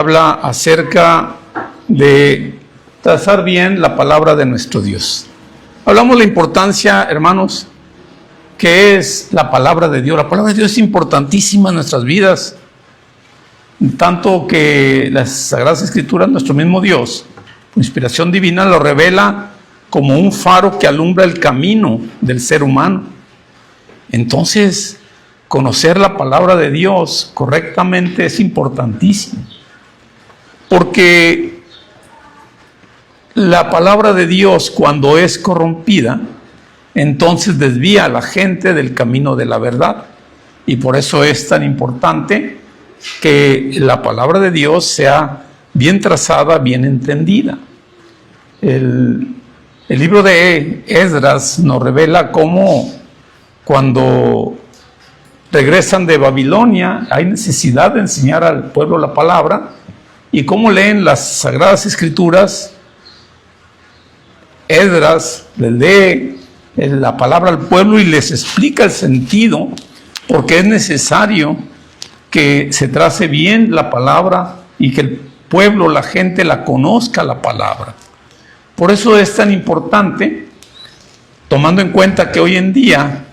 habla acerca de trazar bien la palabra de nuestro Dios. Hablamos de la importancia, hermanos, que es la palabra de Dios. La palabra de Dios es importantísima en nuestras vidas, tanto que las Sagradas Escrituras, nuestro mismo Dios, con inspiración divina, lo revela como un faro que alumbra el camino del ser humano. Entonces, conocer la palabra de Dios correctamente es importantísimo, porque la palabra de Dios, cuando es corrompida, entonces desvía a la gente del camino de la verdad. Y por eso es tan importante que la palabra de Dios sea bien trazada, bien entendida. El libro de Esdras nos revela cómo cuando regresan de Babilonia hay necesidad de enseñar al pueblo la palabra, y cómo leen las Sagradas Escrituras. Esdras les lee la palabra al pueblo y les explica el sentido, porque es necesario que se trace bien la palabra y que el pueblo, la gente, la conozca la palabra. Por eso es tan importante, tomando en cuenta que hoy en día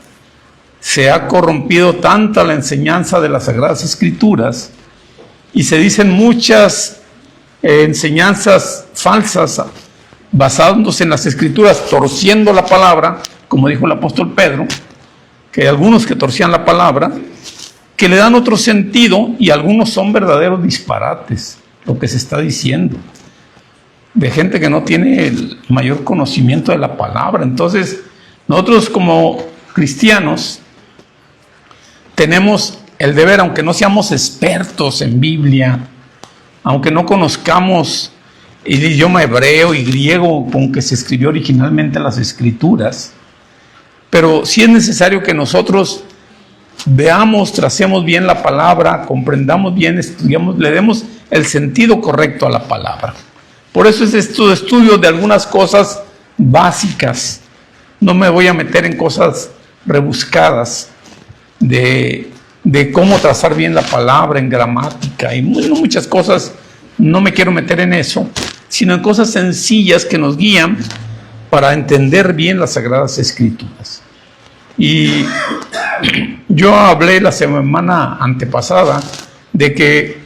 se ha corrompido tanta la enseñanza de las Sagradas Escrituras y se dicen muchas enseñanzas falsas basándose en las Escrituras, torciendo la palabra, como dijo el apóstol Pedro, que hay algunos que torcían la palabra, que le dan otro sentido, y algunos son verdaderos disparates, lo que se está diciendo, de gente que no tiene el mayor conocimiento de la palabra. Entonces, nosotros como cristianos tenemos el deber, aunque no seamos expertos en Biblia, aunque no conozcamos el idioma hebreo y griego con que se escribió originalmente las Escrituras, pero sí es necesario que nosotros veamos, tracemos bien la palabra, comprendamos bien, estudiamos, le demos el sentido correcto a la palabra. Por eso es este estudio de algunas cosas básicas. No me voy a meter en cosas rebuscadas de cómo trazar bien la palabra, en gramática y muchas cosas. No me quiero meter en eso, sino en cosas sencillas que nos guían para entender bien las Sagradas Escrituras. Y yo hablé la semana antepasada de que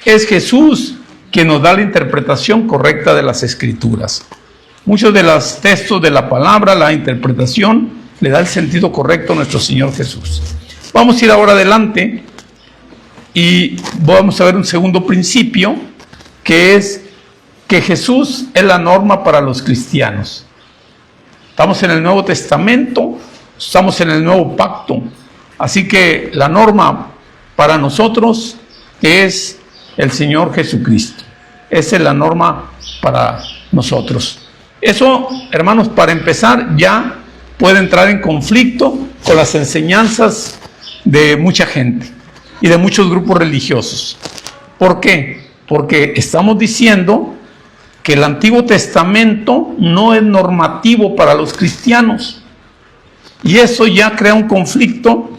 es Jesús quien nos da la interpretación correcta de las Escrituras. Muchos de los textos de la palabra, la interpretación, le da el sentido correcto a nuestro Señor Jesús. Vamos a ir ahora adelante y vamos a ver un segundo principio, que es que Jesús es la norma para los cristianos. Estamos en el Nuevo Testamento, estamos en el Nuevo Pacto, así que la norma para nosotros es el Señor Jesucristo. Esa es la norma para nosotros. Eso, hermanos, para empezar, ya puede entrar en conflicto con las enseñanzas de mucha gente y de muchos grupos religiosos. ¿Por qué? Porque estamos diciendo que el Antiguo Testamento no es normativo para los cristianos. Y eso ya crea un conflicto,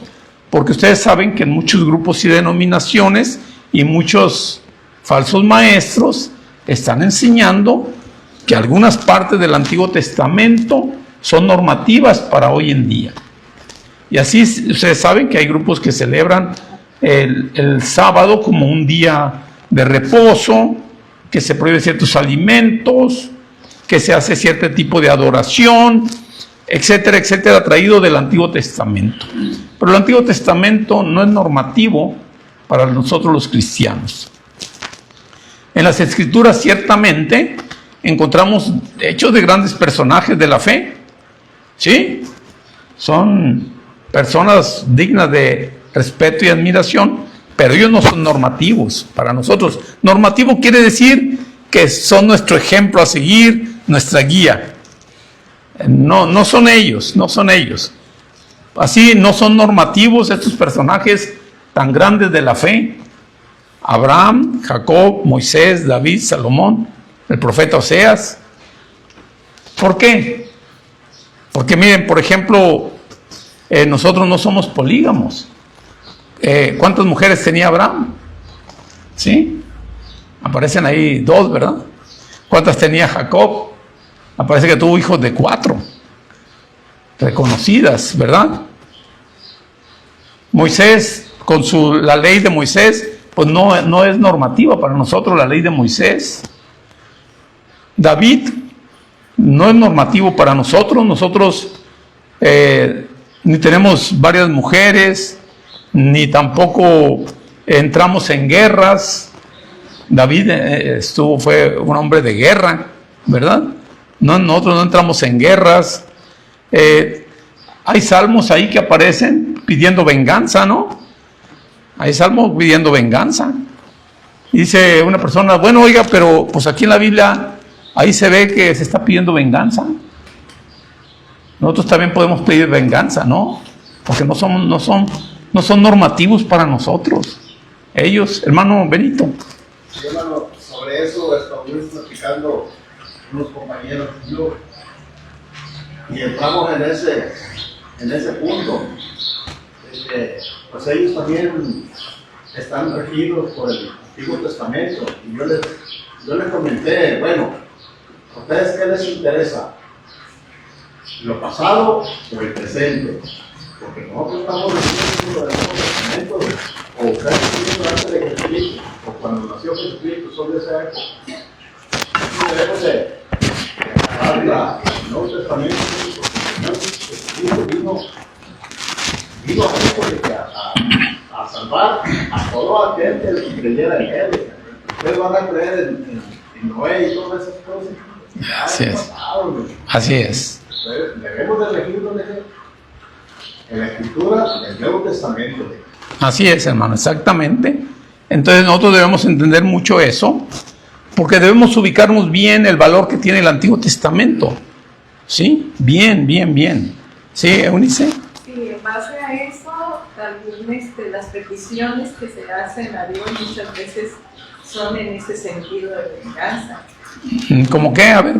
porque ustedes saben que en muchos grupos y denominaciones y muchos falsos maestros están enseñando que algunas partes del Antiguo Testamento son normativas para hoy en día. Y así ustedes saben que hay grupos que celebran el sábado como un día de reposo, que se prohíben ciertos alimentos, que se hace cierto tipo de adoración, etcétera, etcétera, traído del Antiguo Testamento. Pero el Antiguo Testamento no es normativo para nosotros los cristianos. En las Escrituras ciertamente encontramos hechos de grandes personajes de la fe, ¿sí? Son personas dignas de respeto y admiración, pero ellos no son normativos para nosotros. Normativo quiere decir que son nuestro ejemplo a seguir, nuestra guía. No son ellos. Así no son normativos estos personajes tan grandes de la fe: Abraham, Jacob, Moisés, David, Salomón, el profeta Oseas. ¿Por qué? Porque miren, por ejemplo, nosotros no somos polígamos. ¿Cuántas mujeres tenía Abraham? ¿Sí? Aparecen ahí 2, ¿verdad? ¿Cuántas tenía Jacob? Aparece que tuvo hijos de 4, reconocidas, ¿verdad? Moisés, con la ley de Moisés, pues no es normativa para nosotros la ley de Moisés. David no es normativo para nosotros. Nosotros ni tenemos varias mujeres, ni tampoco entramos en guerras. David fue un hombre de guerra, ¿verdad? Nosotros no entramos en guerras. Hay salmos ahí que aparecen pidiendo venganza, ¿no? Hay salmos pidiendo venganza. Y dice una persona, bueno, oiga, pero pues aquí en la Biblia ahí se ve que se está pidiendo venganza. Nosotros también podemos pedir venganza, ¿no? Porque no son normativos para nosotros. Ellos, hermano Benito. Sí, hermano, sobre eso estuvimos platicando unos compañeros y yo, y entramos en ese punto. Pues ellos también están regidos por el Antiguo Testamento. Y yo les comenté, bueno, ¿a ustedes qué les interesa? ¿Lo pasado o el presente? Porque nosotros estamos regidos por el Antiguo Testamento, o ustedes estuvieron antes de Jesucristo, o cuando nació Jesucristo, son de esa época. Entonces debemos de agarrar el Nuevo Testamento, porque Jesucristo vino a salvar a todo aquel que creyera en él. Ustedes van a creer en Noé y todas esas cosas. Así es. Así es. Entonces, debemos de elegirlo en la Escritura del Nuevo Testamento. Así es, hermano, exactamente. Entonces nosotros debemos entender mucho eso, porque debemos ubicarnos bien el valor que tiene el Antiguo Testamento. ¿Sí? Bien. ¿Sí, Eunice? Sí, en base a eso, también las peticiones que se hacen a Dios muchas veces son en ese sentido de venganza. ¿Cómo qué? A ver.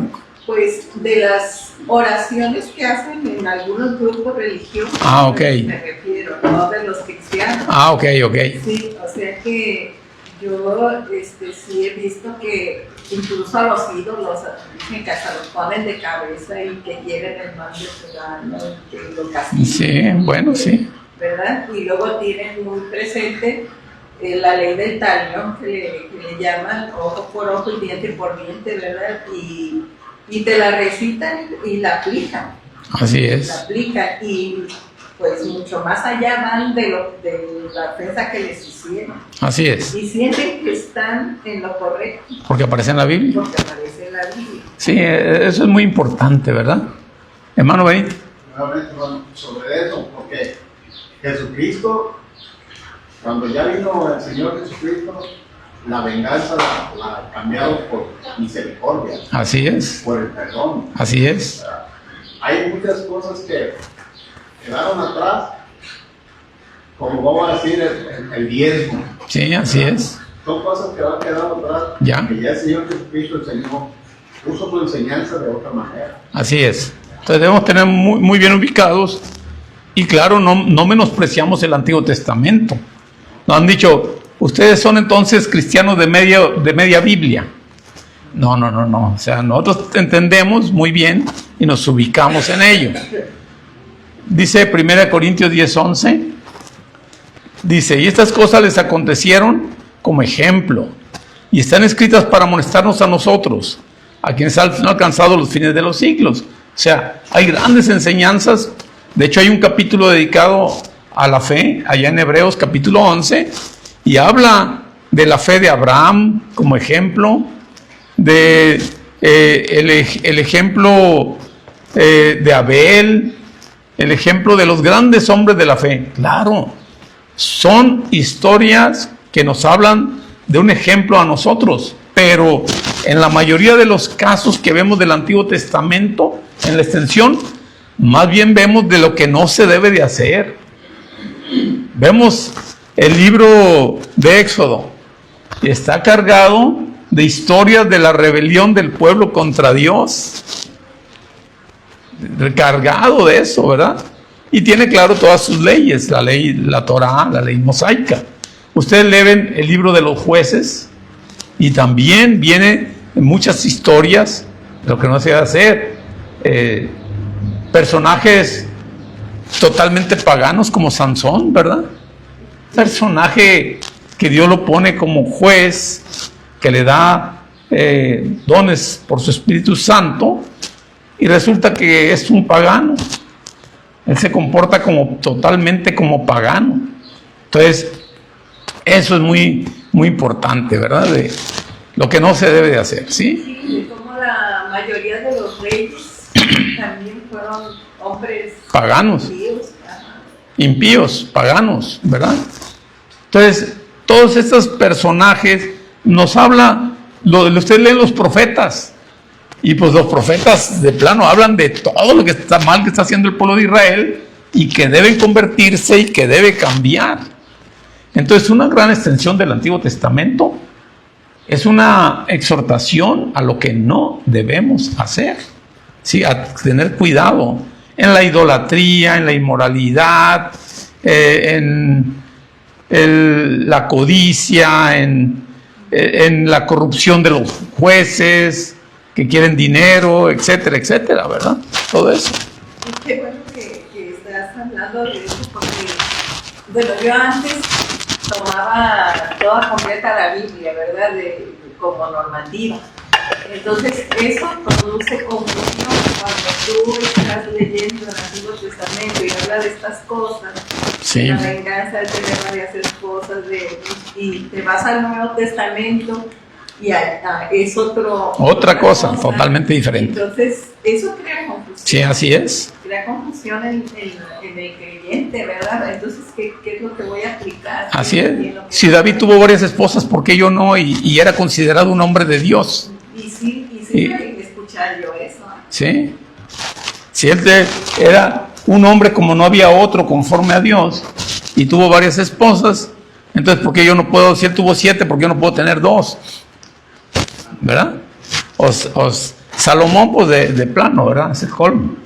Pues de las oraciones que hacen en algunos grupos religiosos. Ah, ok. Me refiero, no de los cristianos. Ah, ok. Sí, o sea que yo sí he visto que incluso a los ídolos dicen que hasta los ponen de cabeza y que lleven el mal de ciudadano y que lo castiguen. Sí, bueno, sí. ¿Verdad? Y luego tienen muy presente la ley del talión que le llaman ojo por ojo y diente por diente, ¿verdad? Y te la recitan y la aplican. Así es. La aplican y pues mucho más allá van de la ofensa que les hicieron. Así es. Y sienten que están en lo correcto. Porque aparece en la Biblia. Porque aparece en la Biblia. Sí, eso es muy importante, ¿verdad? Hermano Benito. Nuevamente, sobre eso, porque Jesucristo, cuando ya vino el Señor Jesucristo, la venganza la cambiaron por misericordia. Así es. Por el perdón. Así es. Hay muchas cosas que quedaron atrás, como vamos a decir, el diezmo. Sí, así es. Son cosas que van quedando atrás. Ya. Que ya el Señor Jesucristo enseñó, puso su enseñanza de otra manera. Así es. Entonces debemos tener muy bien ubicados. Y claro, no menospreciamos el Antiguo Testamento. Nos han dicho, ustedes son entonces cristianos de media Biblia. No. O sea, nosotros entendemos muy bien y nos ubicamos en ello. Dice 1 Corintios 10:11. Dice, y estas cosas les acontecieron como ejemplo, y están escritas para amonestarnos a nosotros, a quienes han alcanzado los fines de los siglos. O sea, hay grandes enseñanzas. De hecho, hay un capítulo dedicado a la fe, allá en Hebreos capítulo 11, y habla de la fe de Abraham como ejemplo, de el ejemplo de Abel, el ejemplo de los grandes hombres de la fe. Claro, son historias que nos hablan de un ejemplo a nosotros, pero en la mayoría de los casos que vemos del Antiguo Testamento, en la extensión, más bien vemos de lo que no se debe de hacer. Vemos el libro de Éxodo, y está cargado de historias de la rebelión del pueblo contra Dios. Cargado de eso, ¿verdad? Y tiene claro todas sus leyes, la ley, la Torá, la ley mosaica. Ustedes leen el libro de los jueces Y también viene en muchas historias, lo que no se debe hacer, personajes totalmente paganos como Sansón, ¿verdad? Personaje que Dios lo pone como juez, que le da dones por su Espíritu Santo, y resulta que es un pagano. Él se comporta totalmente como pagano. Entonces, eso es muy, muy importante, ¿verdad? De lo que no se debe de hacer, ¿sí? Sí, como la mayoría de los reyes también fueron hombres paganos, impíos, impíos, paganos, ¿verdad? Entonces, todos estos personajes nos habla, usted lee los profetas, y pues los profetas de plano hablan de todo lo que está mal que está haciendo el pueblo de Israel, y que deben convertirse y que debe cambiar. Entonces, una gran extensión del Antiguo Testamento es una exhortación a lo que no debemos hacer, ¿sí? A tener cuidado en la idolatría, en la inmoralidad, en la codicia, en la corrupción de los jueces que quieren dinero, etcétera, etcétera, ¿verdad? Todo eso. Y qué bueno que estás hablando de eso, porque, bueno, yo antes tomaba toda completa la Biblia, ¿verdad? Como normativa. Entonces, eso produce confusión cuando tú estás leyendo el Antiguo Testamento y habla de estas cosas, sí. La venganza, el tener varias esposas, y te vas al Nuevo Testamento y es otra cosa totalmente diferente. Entonces, eso crea confusión. Sí, así es. Crea confusión en el creyente, ¿verdad? Entonces, ¿qué es lo que voy a aplicar? Así es. Si David tuvo varias esposas, ¿por qué yo no? Y era considerado un hombre de Dios. Y sí hay que escuchar yo eso. Sí. Si él era un hombre como no había otro conforme a Dios y tuvo varias esposas, entonces ¿por qué yo no puedo? Si él tuvo 7, ¿por qué yo no puedo tener 2? ¿Verdad? Salomón, pues de plano, ¿verdad? Es el colmo,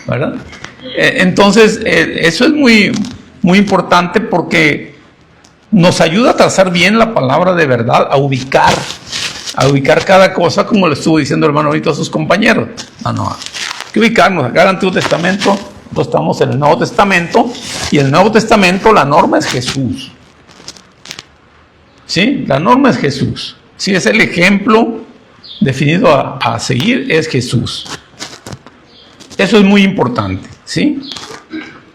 ¿verdad? Entonces, eso es muy, muy importante porque nos ayuda a trazar bien la palabra de verdad, a ubicar cada cosa, como le estuvo diciendo el hermano ahorita a sus compañeros. No, hay que ubicarnos. Acá en el Antiguo Testamento, nosotros estamos en el Nuevo Testamento, y en el Nuevo Testamento la norma es Jesús. ¿Sí? La norma es Jesús. Sí, es el ejemplo definido a seguir, es Jesús. Eso es muy importante, ¿sí?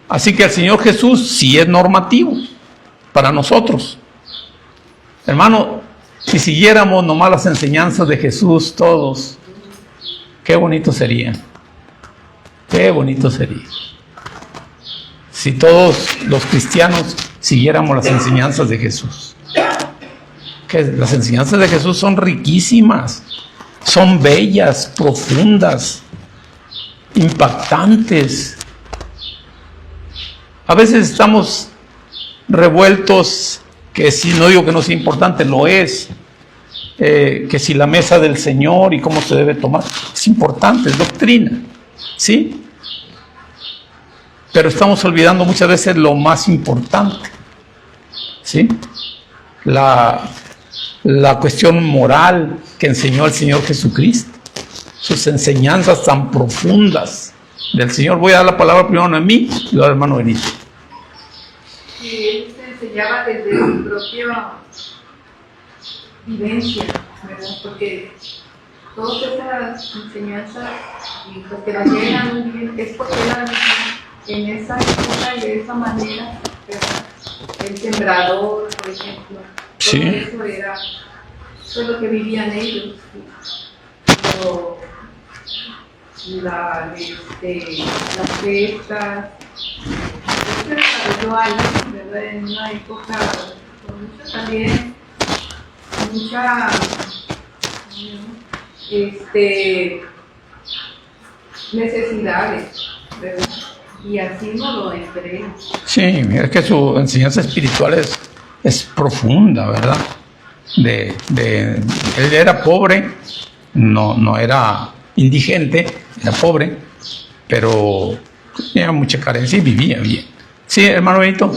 Así que el Señor Jesús sí es normativo para nosotros. Hermano, si siguiéramos nomás las enseñanzas de Jesús todos, qué bonito sería. Qué bonito sería. Si todos los cristianos siguiéramos las enseñanzas de Jesús. Que las enseñanzas de Jesús son riquísimas, son bellas, profundas, impactantes. A veces estamos revueltos, que si no digo que no sea importante, lo es, que si la mesa del Señor y cómo se debe tomar, es importante, es doctrina, ¿sí? Pero estamos olvidando muchas veces lo más importante, ¿sí? La cuestión moral que enseñó el Señor Jesucristo, sus enseñanzas tan profundas del Señor. Voy a dar la palabra primero a mí y luego al hermano Benito. Sí, él se enseñaba desde su propia vivencia, ¿verdad? Porque todas esas enseñanzas y pues que nos llegan muy bien es porque eran en esa época y de esa manera, ¿verdad? El sembrador, por ejemplo. Sí. Todo eso fue lo que vivían ellos. Pero las fiestas, se desarrolló ahí, ¿verdad? En una época con mucha necesidades, ¿verdad? Y así nos lo entrega. Sí, es que su enseñanza espiritual es profunda, ¿verdad? Él era pobre, no era indigente, era pobre, pero tenía mucha carencia y vivía bien. Sí, hermano Benito.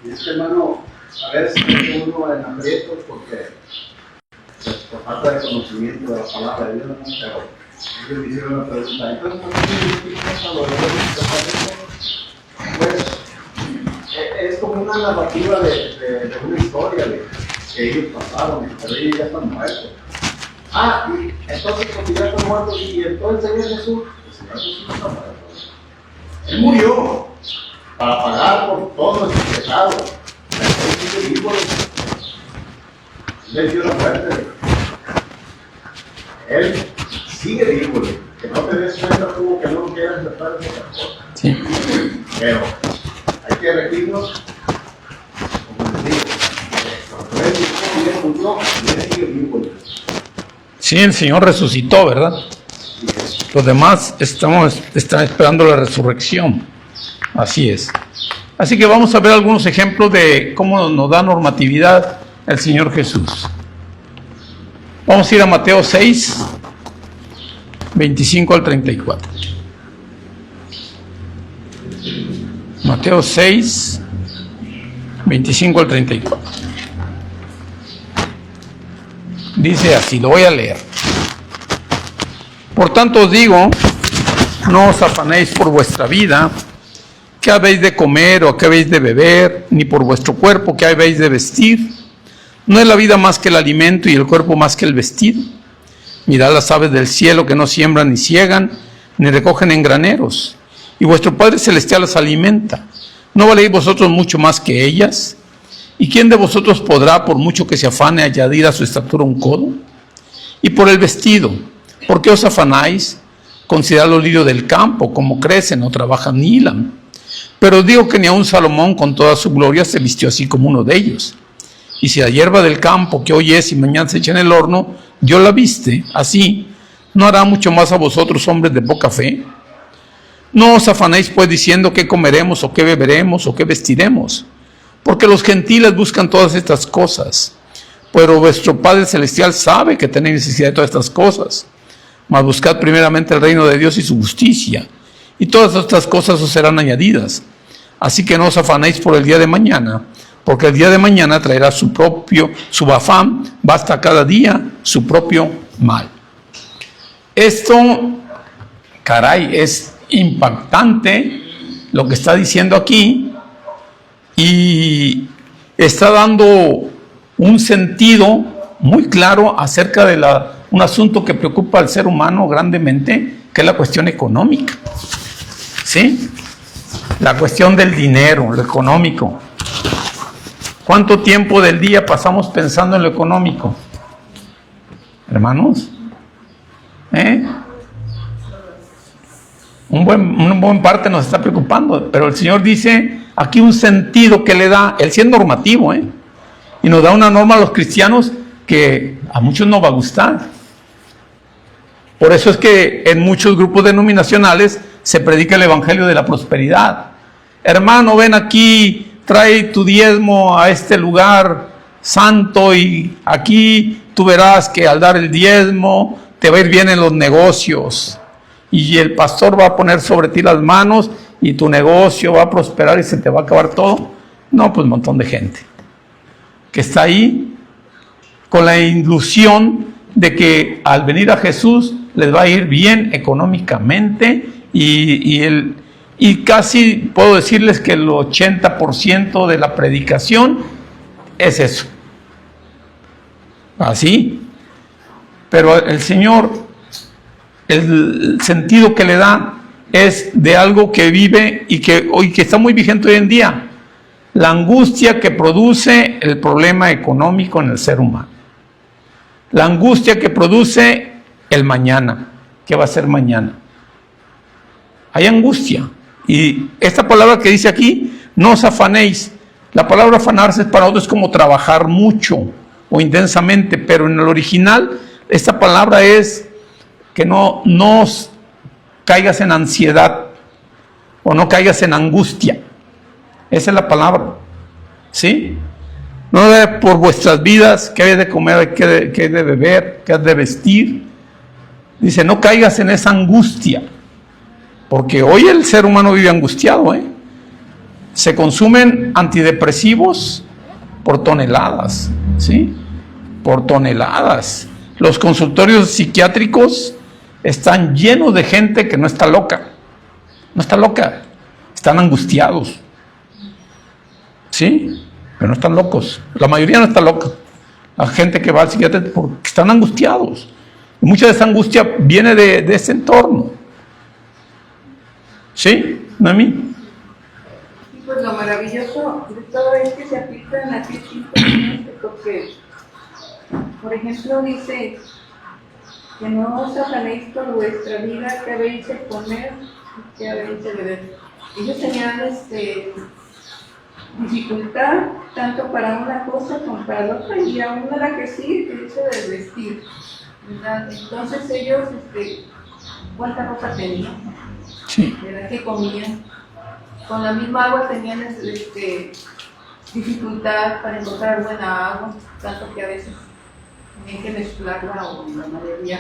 Y es que, hermano, a veces uno en aprietos porque pues, por falta de conocimiento de la palabra de Dios, ¿no? Pero ellos me hicieron una pregunta. Entonces, ¿por qué justificas a los rebeldes? Pues es como una narrativa de una historia que ellos pasaron, pero ellos ya están muertos. Y entonces, porque ya están muertos, y entonces el Señor Jesús no está muerto. Él murió para pagar por todos nuestros pecados. Él sigue vivo. Él dio la muerte. Él sigue vivo. Que no te des cuenta tú, que no quieras aceptar esa cosa. Sí. Pero hay que regirnos, como les digo, Él murió y Él sigue vivo. Sí, el Señor resucitó, ¿verdad? Los demás están esperando la resurrección. Así es. Así que vamos a ver algunos ejemplos de cómo nos da normatividad el Señor Jesús. Vamos a ir a Mateo 6, 25 al 34. Mateo 6, 25 al 34. Dice así, lo voy a leer. Por tanto os digo, no os afanéis por vuestra vida, qué habéis de comer o qué habéis de beber, ni por vuestro cuerpo, qué habéis de vestir. ¿No es la vida más que el alimento y el cuerpo más que el vestido? Mirad las aves del cielo que no siembran ni ciegan, ni recogen en graneros, y vuestro Padre Celestial las alimenta. ¿No valéis vosotros mucho más que ellas? ¿Y quién de vosotros podrá, por mucho que se afane, añadir a su estatura un codo? Y por el vestido, ¿por qué os afanáis? Considerad los lirios del campo, cómo crecen, no trabajan ni hilan. Pero os digo que ni aun Salomón con toda su gloria se vistió así como uno de ellos. Y si la hierba del campo, que hoy es y mañana se echa en el horno, Dios la viste así, ¿no hará mucho más a vosotros, hombres de poca fe? No os afanéis pues diciendo qué comeremos, o qué beberemos, o qué vestiremos, porque los gentiles buscan todas estas cosas, pero vuestro Padre Celestial sabe que tenéis necesidad de todas estas cosas. Mas buscad primeramente el reino de Dios y su justicia, y todas estas cosas os serán añadidas. Así que no os afanéis por el día de mañana, porque el día de mañana traerá su afán, basta cada día su propio mal. Esto, caray, es impactante lo que está diciendo aquí, y está dando un sentido muy claro acerca de un asunto que preocupa al ser humano grandemente, que es la cuestión económica. ¿Sí? La cuestión del dinero, lo económico. ¿Cuánto tiempo del día pasamos pensando en lo económico? Hermanos, un buen parte nos está preocupando, pero el Señor dice aquí un sentido que le da, Él sí es normativo, y nos da una norma a los cristianos que a muchos no va a gustar. Por eso es que en muchos grupos denominacionales se predica el evangelio de la prosperidad. Hermano, ven aquí, trae tu diezmo a este lugar santo, y aquí tú verás que al dar el diezmo te va a ir bien en los negocios, y el pastor va a poner sobre ti las manos y tu negocio va a prosperar y se te va a acabar todo. No, pues un montón de gente que está ahí con la ilusión de que al venir a Jesús les va a ir bien económicamente, y casi puedo decirles que el 80% de la predicación es eso. Así. Pero el Señor, el sentido que le da es de algo que vive y que está muy vigente hoy en día. La angustia que produce el problema económico en el ser humano. La angustia que produce el mañana. ¿Qué va a ser mañana? Hay angustia. Y esta palabra que dice aquí, no os afanéis. La palabra afanarse para nosotros es como trabajar mucho o intensamente, pero en el original esta palabra es que no os caigas en ansiedad o no caigas en angustia. Esa es la palabra, ¿sí? No por vuestras vidas, qué hay de comer, qué hay de beber, qué hay de vestir. Dice, no caigas en esa angustia, porque hoy el ser humano vive angustiado, Se consumen antidepresivos por toneladas, ¿sí? por toneladas. Los consultorios psiquiátricos están llenos de gente que no está loca. No está loca. Están angustiados. ¿Sí? Pero no están locos. La mayoría no está loca. La gente que va al psiquiatra porque están angustiados. Y mucha de esa angustia viene de ese entorno. ¿Sí? ¿Noemí? Pues lo maravilloso de todo es que se aplican así simplemente porque, por ejemplo, dice que no os afanéis por vuestra vida, que habéis de comer, que habéis de beber. Ellos tenían dificultad tanto para una cosa como para la otra, y aún la que sigue, que dice del vestir, ¿verdad? Entonces ellos, ¿cuánta ropa tenían? Sí. ¿Verdad? ¿Qué comían? Con la misma agua tenían dificultad para encontrar buena agua, tanto que a veces tenían que mezclarla, o la mayoría,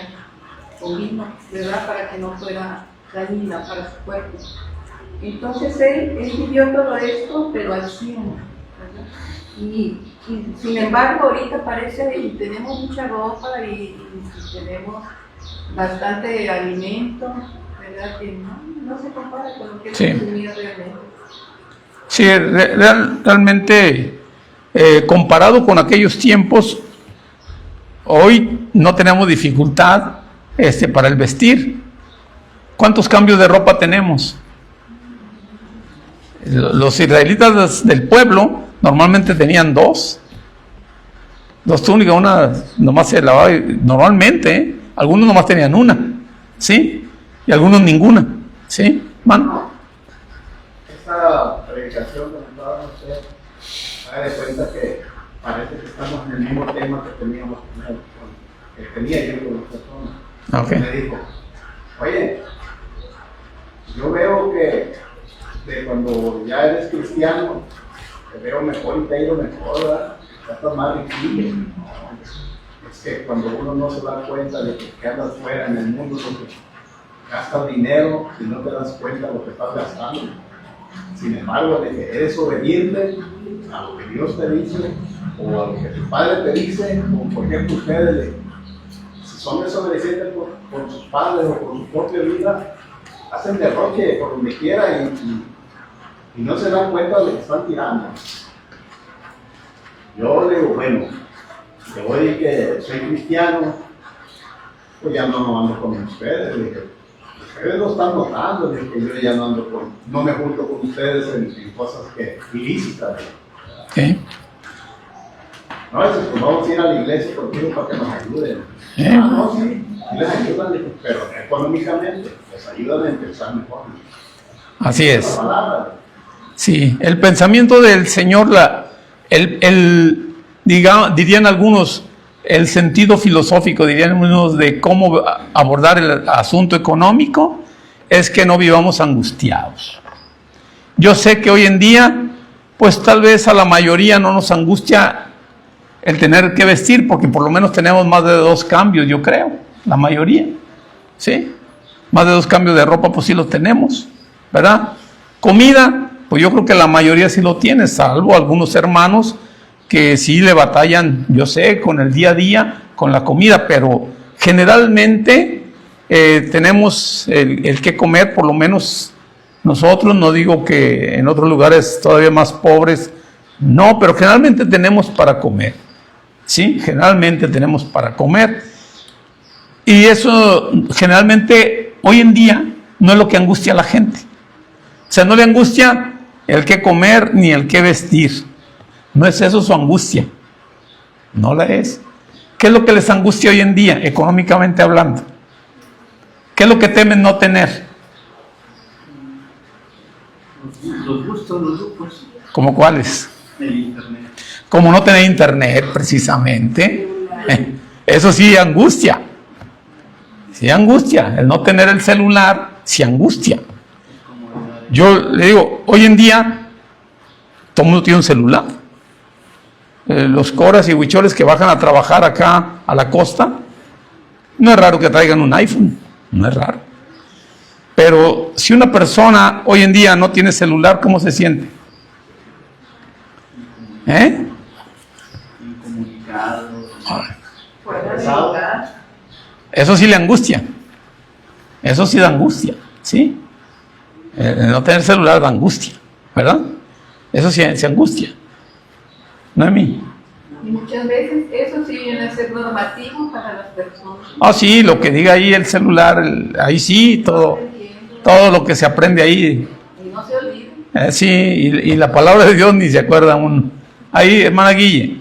con vino, ¿verdad? Para que no fuera dañina para su cuerpo. Entonces él vivió todo esto, pero al 100, ¿verdad? Y sin embargo, ahorita parece, y tenemos mucha ropa y tenemos bastante alimento, ¿verdad? Que no se compara con lo que Sí. consumía realmente. Sí, realmente, comparado con aquellos tiempos, hoy no tenemos dificultad para el vestir. ¿Cuántos cambios de ropa tenemos? Los israelitas del pueblo normalmente tenían dos túnicas, una nomás se lavaba, normalmente, algunos nomás tenían una, ¿sí? Y algunos ninguna, ¿sí? ¿Man? Esta predicación que me estaba a hacer, haga de cuenta que parece que estamos en el mismo tema que teníamos primero, que tenía yo con las personas. Okay. Me dijo, oye, yo veo que cuando ya eres cristiano, te veo mejor y te ha ido mejor, ¿verdad? Ya estás más riquillo. Es que cuando uno no se da cuenta de que andas fuera en el mundo, porque gastas dinero y no te das cuenta de lo que estás gastando. Sin embargo, de que eres obediente a lo que Dios te dice, o a lo que tu padre te dice, o por ejemplo ustedes, si son desobedientes por sus padres o por su propia vida, hacen derroche por donde quiera y no se dan cuenta de lo que están tirando. Yo le digo, bueno, yo voy que soy cristiano, pues ya no ando con ustedes. Le dije, ustedes lo están notando, le dije, yo ya no ando no me junto con ustedes en cosas ilícitas. Okay. No, es pues vamos a ir a la iglesia contigo para que nos ayuden. No, sí, les ayudan, pero económicamente, les ayudan a empezar mejor. Así es. La palabra. Sí, el pensamiento del Señor, dirían algunos, el sentido filosófico, dirían algunos, de cómo abordar el asunto económico, es que no vivamos angustiados. Yo sé que hoy en día, pues tal vez a la mayoría no nos angustia el tener que vestir, porque por lo menos tenemos más de 2 cambios, yo creo, la mayoría, ¿sí? Más de 2 cambios de ropa, pues sí los tenemos, ¿verdad? Comida, pues yo creo que la mayoría sí lo tiene, salvo algunos hermanos que sí le batallan, yo sé, con el día a día, con la comida, pero generalmente tenemos el que comer, por lo menos nosotros, no digo que en otros lugares todavía más pobres, no, pero generalmente tenemos para comer, ¿sí? Generalmente tenemos para comer, y eso generalmente hoy en día no es lo que angustia a la gente. O sea, no le angustia el qué comer ni el qué vestir. No es eso su angustia. No la es. ¿Qué es lo que les angustia hoy en día, económicamente hablando? ¿Qué es lo que temen no tener? Los gustos, los lujos. ¿Cómo cuáles? El internet. Como no tener internet, precisamente. Eso sí angustia. Sí angustia. El no tener el celular, sí angustia. Yo le digo, hoy en día, todo el mundo tiene un celular. Los coras y huicholes que bajan a trabajar acá a la costa, no es raro que traigan un iPhone, no es raro. Pero si una persona hoy en día no tiene celular, ¿cómo se siente? Incomunicado. Fuera de lugar. Eso sí le angustia. Eso sí da angustia, ¿sí? No tener celular da angustia, ¿verdad? Eso sí se angustia. ¿No es mí? Y muchas veces eso sí viene a ser normativo para las personas. Ah, sí, lo que diga ahí el celular, ahí sí, todo lo que se aprende ahí. Y no se olvide. Sí, y la palabra de Dios ni se acuerda uno. Ahí, hermana Guille.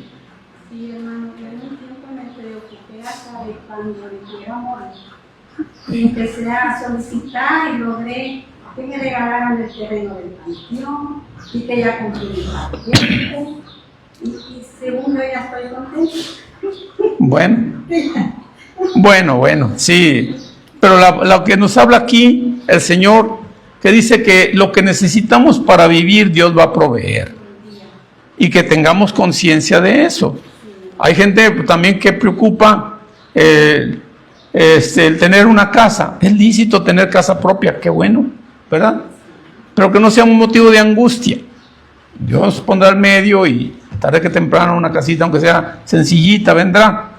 Sí, hermano, yo en un tiempo me preocupé hasta de cuando quiero morir. Y empecé a solicitar y logré que me regalaran el terreno del panteón y que ya cumplí mi paciente. Y según yo ya estoy contenta. Bueno, sí. Pero lo que nos habla aquí el Señor, que dice que lo que necesitamos para vivir, Dios va a proveer. Y que tengamos conciencia de eso. Hay gente también que preocupa el tener una casa. Es lícito tener casa propia, qué bueno, ¿verdad? Pero que no sea un motivo de angustia. Dios pondrá el medio y tarde que temprano una casita, aunque sea sencillita, vendrá.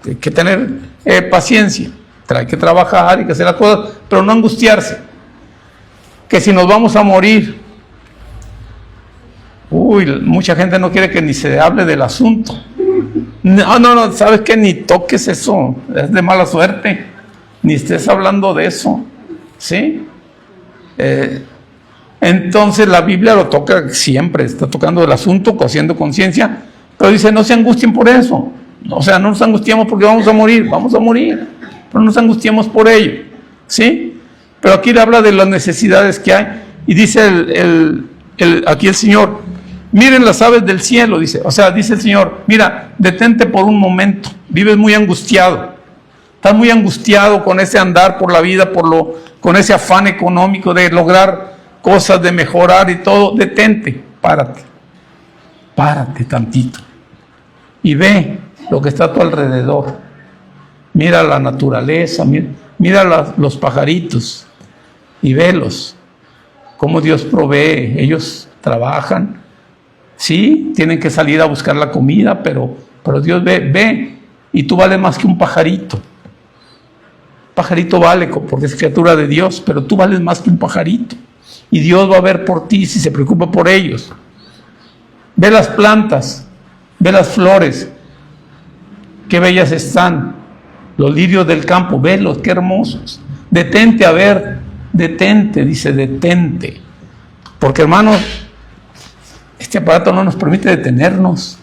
Hay que tener paciencia, hay que trabajar y que hacer las cosas, pero no angustiarse. Que si nos vamos a morir, mucha gente no quiere que ni se hable del asunto. No, ¿sabes qué? Ni toques eso, es de mala suerte, ni estés hablando de eso, ¿sí? Entonces la Biblia lo toca siempre, está tocando el asunto, haciendo conciencia, pero dice, no se angustien por eso. O sea, no nos angustiamos porque vamos a morir, pero no nos angustiemos por ello, ¿sí? Pero aquí le habla de las necesidades que hay, y dice aquí el Señor, miren las aves del cielo, dice el Señor, mira, detente por un momento, vives muy angustiado, estás muy angustiado con ese andar por la vida, con ese afán económico de lograr cosas, de mejorar y todo. Detente, párate tantito y ve lo que está a tu alrededor. Mira la naturaleza, mira los pajaritos y velos, cómo Dios provee. Ellos trabajan, sí, tienen que salir a buscar la comida, pero Dios ve, y tú vales más que un pajarito. Pajarito vale porque es criatura de Dios, pero tú vales más que un pajarito. Y Dios va a ver por ti si se preocupa por ellos. Ve las plantas, ve las flores, qué bellas están. Los lirios del campo, velos, qué hermosos. Detente a ver, dice, detente. Porque, hermanos, este aparato no nos permite detenernos.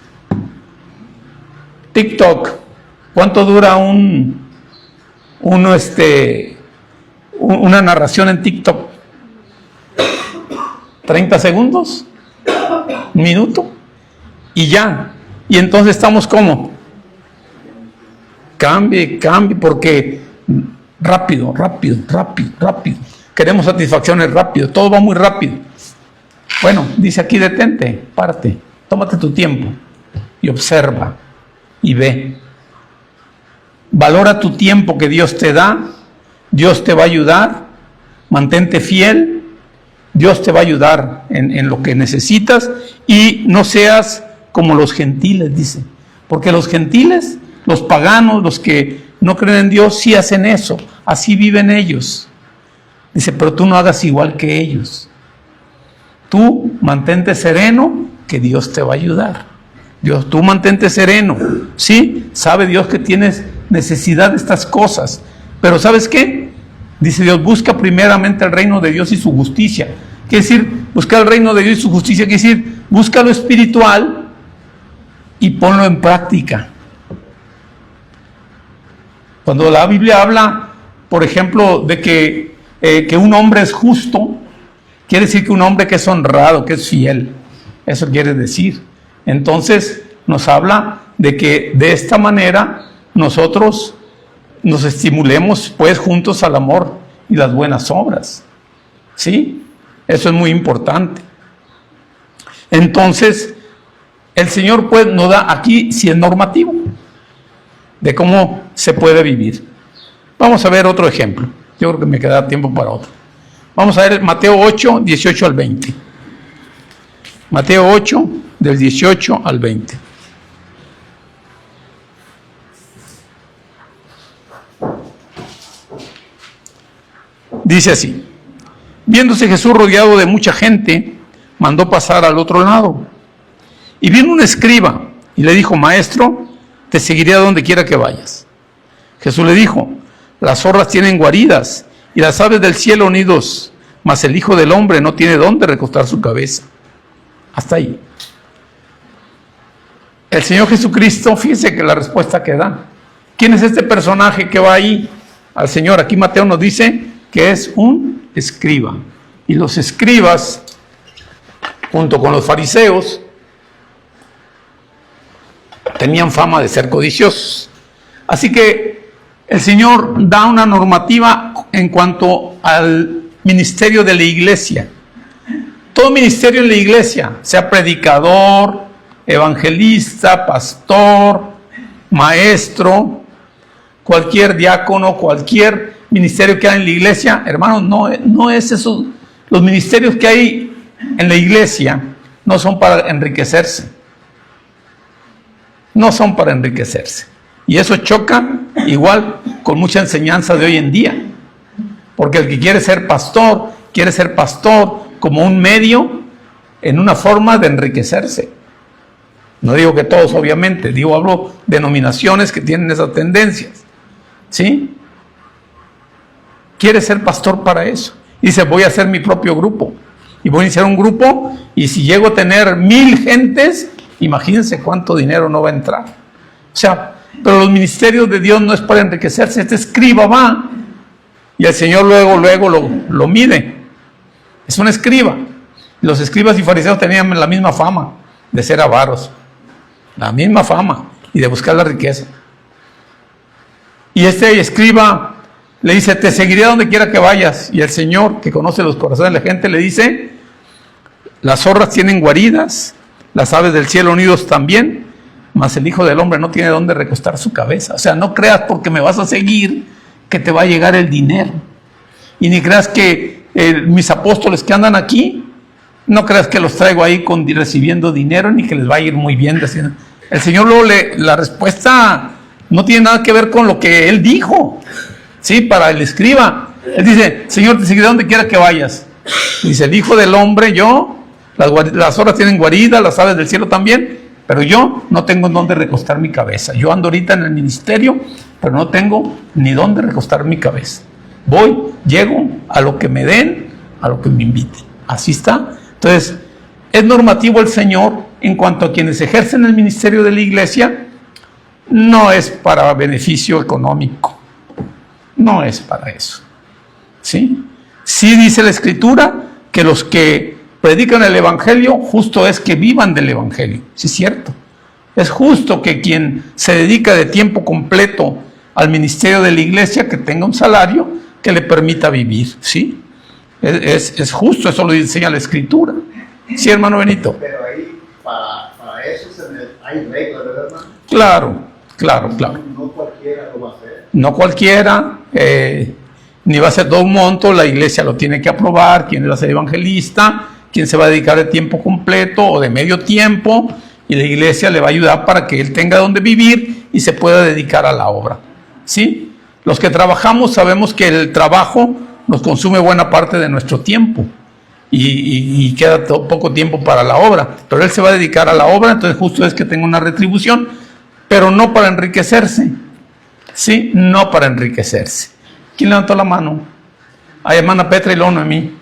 TikTok, ¿cuánto dura una narración en TikTok? 30 segundos, un minuto, y ya. Y entonces estamos como, cambie, porque rápido. Queremos satisfacciones rápido, todo va muy rápido. Bueno, dice aquí, detente, párate, tómate tu tiempo y observa y ve. Valora tu tiempo que Dios te da, Dios te va a ayudar, mantente fiel. Dios te va a ayudar en lo que necesitas, y no seas como los gentiles, dice. Porque los gentiles, los paganos, los que no creen en Dios, sí hacen eso. Así viven ellos. Dice, pero tú no hagas igual que ellos. Tú mantente sereno, que Dios te va a ayudar. Tú mantente sereno. Sí, sabe Dios que tienes necesidad de estas cosas. Pero ¿sabes qué? Dice Dios, busca primeramente el reino de Dios y su justicia. Quiere decir, buscar el reino de Dios y su justicia, quiere decir, busca lo espiritual y ponlo en práctica. Cuando la Biblia habla, por ejemplo, de que un hombre es justo, quiere decir que un hombre que es honrado, que es fiel. Eso quiere decir. Entonces, nos habla de que de esta manera nosotros nos estimulemos pues juntos al amor y las buenas obras. ¿Sí? Eso es muy importante. Entonces, el Señor pues nos da aquí, si es normativo, de cómo se puede vivir. Vamos a ver otro ejemplo. Yo creo que me queda tiempo para otro. Vamos a ver Mateo 8, 18 al 20. Mateo 8, del 18 al 20. Dice así: viéndose Jesús rodeado de mucha gente, mandó pasar al otro lado. Y vino un escriba y le dijo: Maestro, te seguiré a donde quiera que vayas. Jesús le dijo: las zorras tienen guaridas y las aves del cielo nidos, mas el Hijo del Hombre no tiene dónde recostar su cabeza. Hasta ahí. El Señor Jesucristo, fíjense que la respuesta que da. ¿Quién es este personaje que va ahí al Señor? Aquí Mateo nos dice que es un escriba. Y los escribas, junto con los fariseos, tenían fama de ser codiciosos. Así que el Señor da una normativa en cuanto al ministerio de la iglesia. Todo ministerio en la iglesia, sea predicador, evangelista, pastor, maestro, cualquier diácono, cualquier ministerio que hay en la iglesia, hermanos, no es eso. Los ministerios que hay en la iglesia no son para enriquecerse. No son para enriquecerse. Y eso choca igual con mucha enseñanza de hoy en día. Porque el que quiere ser pastor como un medio en una forma de enriquecerse. No digo que todos, obviamente, hablo de denominaciones que tienen esas tendencias. ¿Sí? Quiere ser pastor para eso. Dice: voy a hacer mi propio grupo. Y voy a iniciar un grupo, y si llego a tener 1000 gentes, imagínense cuánto dinero no va a entrar. O sea, pero los ministerios de Dios no es para enriquecerse. Este escriba va, y el Señor luego lo mide. Es un escriba. Los escribas y fariseos tenían la misma fama de ser avaros. La misma fama, y de buscar la riqueza. Y este escriba le dice: te seguiré a donde quiera que vayas. Y el Señor, que conoce los corazones de la gente, le dice: las zorras tienen guaridas, las aves del cielo nidos también, mas el Hijo del Hombre no tiene dónde recostar su cabeza. O sea, no creas porque me vas a seguir que te va a llegar el dinero. Y ni creas que mis apóstoles que andan aquí, no creas que los traigo ahí recibiendo dinero, ni que les va a ir muy bien. El Señor luego la respuesta no tiene nada que ver con lo que Él dijo. Sí, para el escriba. Él dice: Señor, te seguiré donde quiera que vayas. Dice: el Hijo del Hombre, las zorras tienen guarida, las aves del cielo también, pero yo no tengo en dónde recostar mi cabeza. Yo ando ahorita en el ministerio, pero no tengo ni dónde recostar mi cabeza. Llego a lo que me den, a lo que me inviten. Así está. Entonces, es normativo el Señor en cuanto a quienes ejercen el ministerio de la iglesia. No es para beneficio económico. No es para eso. ¿Sí? Sí dice la Escritura que los que predican el Evangelio, justo es que vivan del Evangelio. Sí, es cierto. Es justo que quien se dedica de tiempo completo al ministerio de la iglesia, que tenga un salario que le permita vivir. ¿Sí? Es justo, eso lo enseña la Escritura. Sí, hermano Benito. Pero ahí, para eso hay reglas, ¿verdad, hermano? Claro. No cualquiera lo va a hacer. No cualquiera, ni va a ser todo un monto. La iglesia lo tiene que aprobar. Quién va a ser evangelista, quién se va a dedicar de tiempo completo o de medio tiempo, y la iglesia le va a ayudar para que él tenga donde vivir y se pueda dedicar a la obra. ¿Sí? Los que trabajamos sabemos que el trabajo nos consume buena parte de nuestro tiempo y queda poco tiempo para la obra, pero él se va a dedicar a la obra, entonces justo es que tenga una retribución, pero no para enriquecerse. ¿Sí? No para enriquecerse. ¿Quién levantó la mano? Ay, hermana Petra y luego Noemí.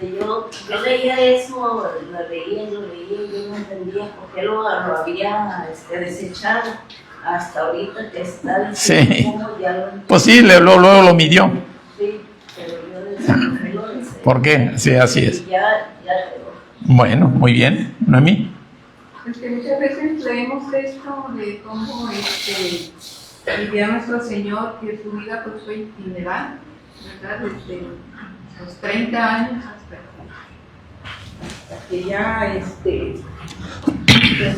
Yo leía eso, lo leía, yo no entendía por qué lo había desechado hasta ahorita que está diciendo Sí. cómo ya lo entendí. Pues sí, luego lo midió. Sí, pero yo lo deseché. ¿Por qué? Sí, así es. Y ya quedó. Bueno, muy bien. Noemí. Muchas veces leemos esto de cómo vivía nuestro Señor, que su vida pues fue itinerante, ¿verdad? Desde los 30 años hasta que ya después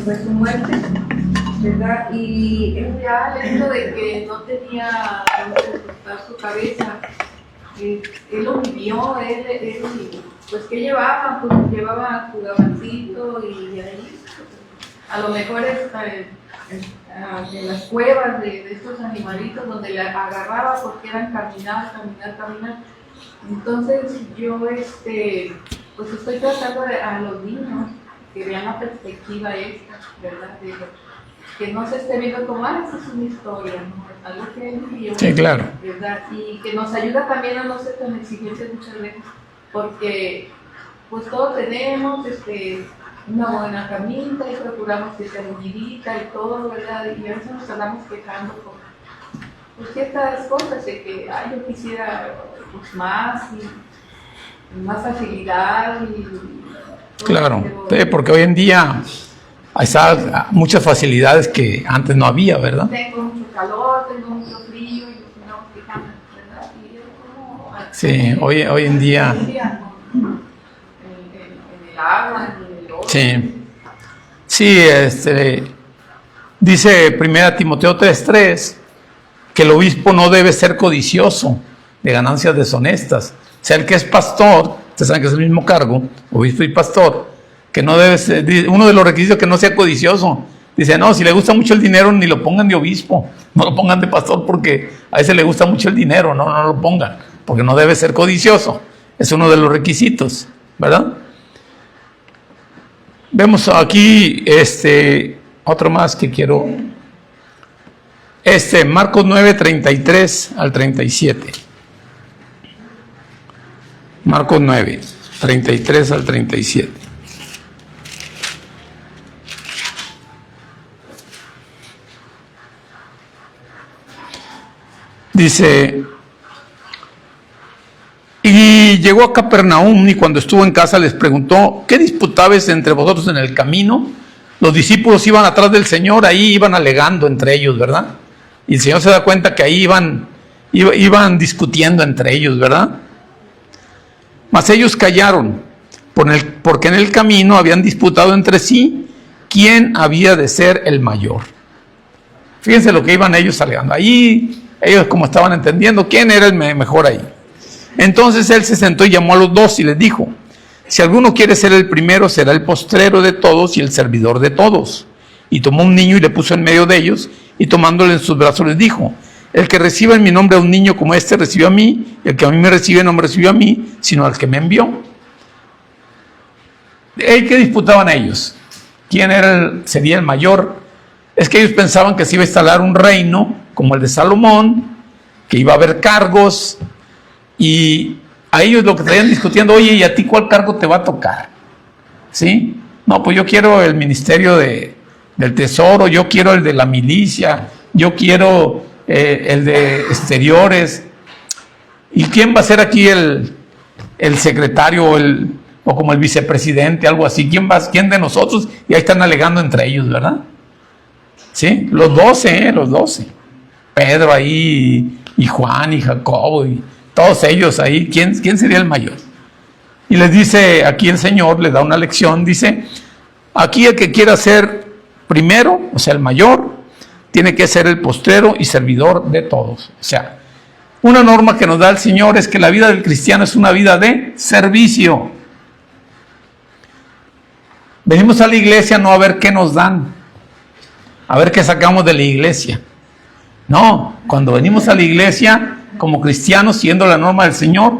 de su muerte, ¿verdad? Y es real esto de que no tenía dónde recostar su cabeza. Él lo vivió, él pues que llevaba, pues llevaba su gabancito y ahí, a lo mejor en las cuevas de estos animalitos donde le agarraba porque eran caminar, Entonces yo pues estoy tratando a los niños que vean la perspectiva esta, ¿verdad? Que no se esté viendo como, esa es una historia, ¿no? Algo que él vivió, Sí, claro. ¿verdad? Y que nos ayuda también a no ser tan exigentes muchas veces, porque pues todos tenemos una buena camita y procuramos que sea unidita y todo, ¿verdad? Y a veces nos andamos quejando por ciertas cosas de que, yo quisiera pues más y más facilidad y... Claro, porque hoy en día hay muchas facilidades que antes no había, ¿verdad? Tengo mucho calor, tengo mucho frío y nos andamos quejando, ¿verdad? Y es como... Sí, hoy en día... En el agua, en el oro. Sí, dice 1 Timoteo 3:3 que el obispo no debe ser codicioso de ganancias deshonestas. O sea, el que es pastor, ustedes saben que es el mismo cargo, obispo y pastor, que no debe ser, uno de los requisitos es que no sea codicioso. Dice, no, si le gusta mucho el dinero, ni lo pongan de obispo, no lo pongan de pastor, porque a ese le gusta mucho el dinero, no lo pongan, porque no debe ser codicioso. Es uno de los requisitos, ¿verdad? Vemos aquí otro más que quiero. Marcos 9, 33 al 37. Marcos 9, 33 al 37. Dice, y llegó a Capernaum, y cuando estuvo en casa les preguntó, ¿qué disputabais entre vosotros en el camino? Los discípulos iban atrás del Señor, ahí iban alegando entre ellos, ¿verdad? Y el Señor se da cuenta que ahí iban discutiendo entre ellos, ¿verdad? Mas ellos callaron, porque en el camino habían disputado entre sí quién había de ser el mayor. Fíjense lo que iban ellos alegando. Ahí ellos como estaban entendiendo quién era el mejor ahí. Entonces él se sentó y llamó a los dos y les dijo, si alguno quiere ser el primero, será el postrero de todos y el servidor de todos. Y tomó un niño y le puso en medio de ellos, y tomándole en sus brazos les dijo, el que reciba en mi nombre a un niño como este recibe a mí, y el que a mí me recibe no me recibe a mí, sino al que me envió. ¿Qué disputaban ellos? ¿Quién sería el mayor? Es que ellos pensaban que se iba a instalar un reino como el de Salomón, que iba a haber cargos, y a ellos lo que estarían discutiendo, oye, ¿y a ti cuál cargo te va a tocar? ¿Sí? No, pues yo quiero el ministerio del tesoro, yo quiero el de la milicia, yo quiero el de exteriores. ¿Y quién va a ser aquí el secretario o como el vicepresidente, algo así? ¿Quién de nosotros? Y ahí están alegando entre ellos, ¿verdad? ¿Sí? Los 12. Pedro ahí, y Juan, y Jacobo, y todos ellos ahí. ¿Quién sería el mayor? Y les dice, aquí el Señor les da una lección, dice, aquí el que quiera ser primero, o sea, el mayor, tiene que ser el postrero y servidor de todos. O sea, una norma que nos da el Señor es que la vida del cristiano es una vida de servicio. Venimos a la iglesia no a ver qué nos dan, a ver qué sacamos de la iglesia. No, cuando venimos a la iglesia como cristianos, siguiendo la norma del Señor,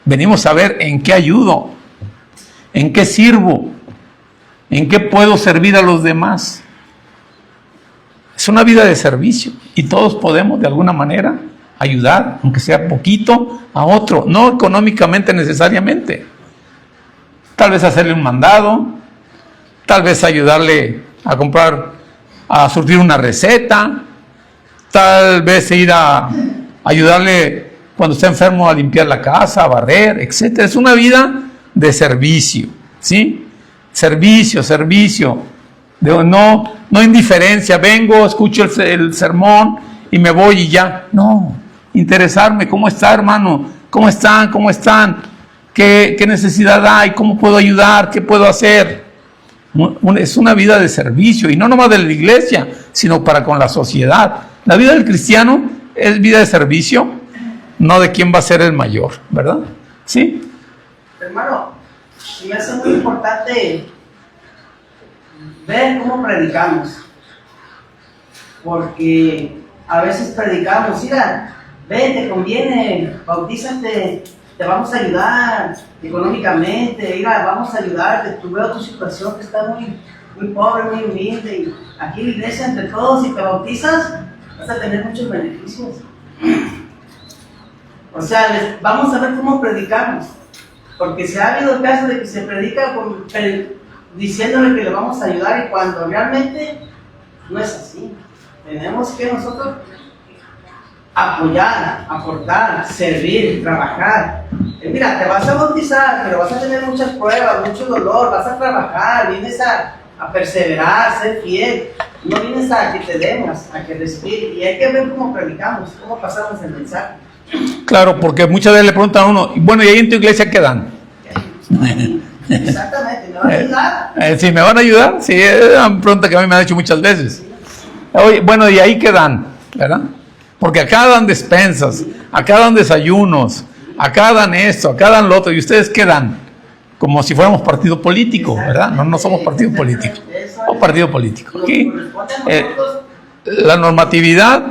venimos a ver en qué ayudo, en qué sirvo, en qué puedo servir a los demás. Es una vida de servicio y todos podemos de alguna manera ayudar, aunque sea poquito, a otro, no económicamente necesariamente. Tal vez hacerle un mandado, tal vez ayudarle a comprar, a surtir una receta, tal vez ir a ayudarle cuando está enfermo a limpiar la casa, a barrer, etc. Es una vida de servicio, ¿sí? Servicio, no indiferencia, vengo, escucho el sermón y me voy y ya. No, interesarme, ¿cómo está, hermano? ¿Cómo están? ¿Qué necesidad hay? ¿Cómo puedo ayudar? ¿Qué puedo hacer? Es una vida de servicio, y no nomás de la iglesia, sino para con la sociedad. La vida del cristiano es vida de servicio, no de quién va a ser el mayor, ¿verdad? ¿Sí? Hermano, me hace muy importante ver cómo predicamos, porque a veces predicamos, mira, ven, te conviene, bautízate te vamos a ayudar económicamente, mira, vamos a ayudarte, tú veo tu situación que está muy pobre, muy humilde, y aquí en la iglesia entre todos, si te bautizas, vas a tener muchos beneficios. O sea, vamos a ver cómo predicamos, porque si ha habido casos de que se predica diciéndole que le vamos a ayudar, y cuando realmente no es así. Tenemos que nosotros apoyar, aportar, servir, trabajar. Mira, te vas a bautizar, pero vas a tener muchas pruebas, mucho dolor, vas a trabajar, vienes a perseverar, a ser fiel. No vienes a que te demos, a que respires. Y hay que ver cómo predicamos, cómo pasamos el mensaje. Claro, porque muchas veces le preguntan a uno, bueno, ¿y ahí en tu iglesia qué dan? Exactamente, ¿me van a ayudar? ¿Sí me van a ayudar? Sí, es una pregunta que a mí me han hecho muchas veces. Oye, bueno, ¿y ahí qué dan? ¿Verdad? Porque acá dan despensas, acá dan desayunos, acá dan esto, acá dan lo otro, ¿y ustedes qué dan? Como si fuéramos partido político, ¿verdad? No somos partido político. O partido político. Aquí, la normatividad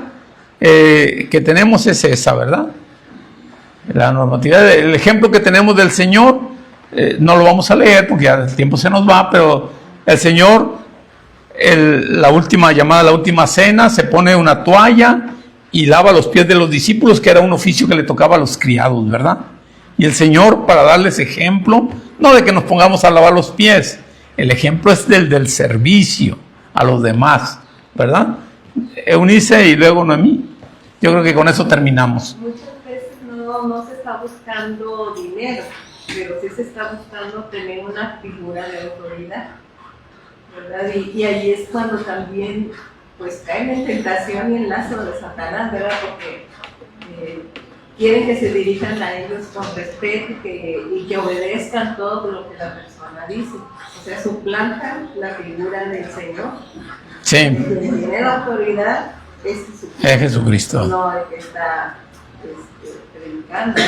que tenemos es esa, ¿verdad? La normatividad, el ejemplo que tenemos del Señor, no lo vamos a leer porque ya el tiempo se nos va, pero el Señor, la última llamada, la última cena, se pone una toalla y lava los pies de los discípulos, que era un oficio que le tocaba a los criados, ¿verdad? Y el Señor, para darles ejemplo, no de que nos pongamos a lavar los pies, el ejemplo es del servicio a los demás, ¿verdad? Eunice y luego Noemí. Yo creo que con eso terminamos. Muchas veces no se está buscando dinero, pero sí se está buscando tener una figura de autoridad, ¿verdad? Y ahí es cuando también pues caen en tentación y en lazo de Satanás, ¿verdad? Porque quieren que se dirijan a ellos con respeto y que obedezcan todo lo que la persona dice. O sea, suplantan la figura del Señor. Sí. El que tiene la autoridad es Jesucristo. Es Jesucristo. No el que está predicando.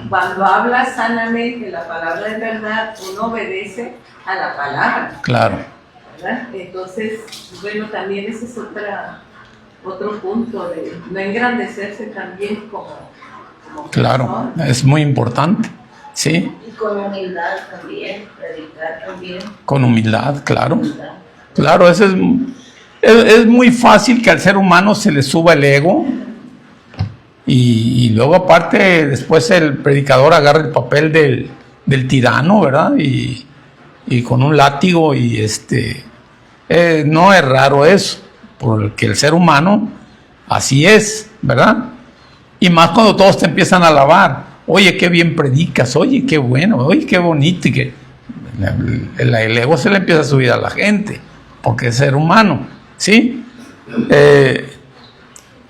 Cuando habla sanamente la palabra de verdad, uno obedece a la palabra. Claro. ¿Verdad? Entonces, bueno, también ese es otro punto de no engrandecerse también como claro, persona. Es muy importante, ¿sí? Y con humildad también, predicar también. Con humildad, claro. Claro, eso es muy fácil que al ser humano se le suba el ego y luego aparte después el predicador agarra el papel del tirano, ¿verdad? Y con un látigo y no es raro eso, porque el ser humano así es, ¿verdad? Y más cuando todos te empiezan a alabar, oye, qué bien predicas, oye, qué bueno, oye, qué bonito, y que el ego se le empieza a subir a la gente, porque es ser humano, ¿sí?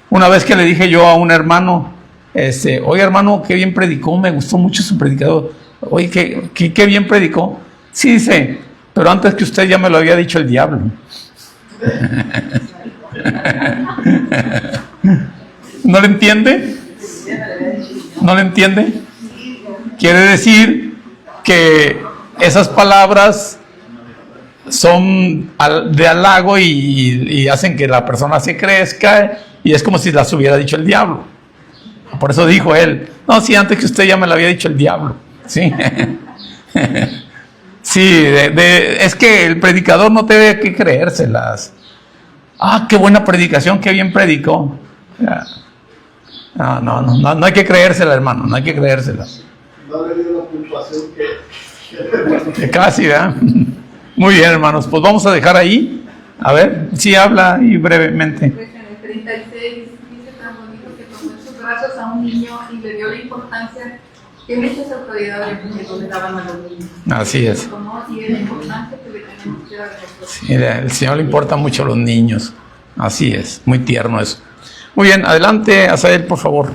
Una vez que le dije yo a un hermano, oye hermano, qué bien predicó, me gustó mucho su predicador, oye, qué bien predicó. Sí, dice, pero antes que usted ya me lo había dicho el diablo. ¿No le entiende? ¿No le entiende? Quiere decir que esas palabras son de halago y hacen que la persona se crezca y es como si las hubiera dicho el diablo. Por eso dijo él, no, sí, antes que usted ya me lo había dicho el diablo. Sí. Sí, es que el predicador no tiene que creérselas. Ah, qué buena predicación, qué bien predicó. No hay que creérsela, hermano, no hay que creérsela. No le dio la puntuación que casi, ¿verdad? Muy bien, hermanos, pues vamos a dejar ahí. A ver, sí, habla ahí brevemente. Pues en el 36 dice tan bonito que tomó en sus brazos a un niño y le dio la importancia que muchas autoridades le daban a los niños. Así es. Y es importante que le tenemos que dar a nosotros. Sí, el Señor le importa mucho a los niños. Así es, muy tierno eso. Muy bien, adelante, Azael, por favor.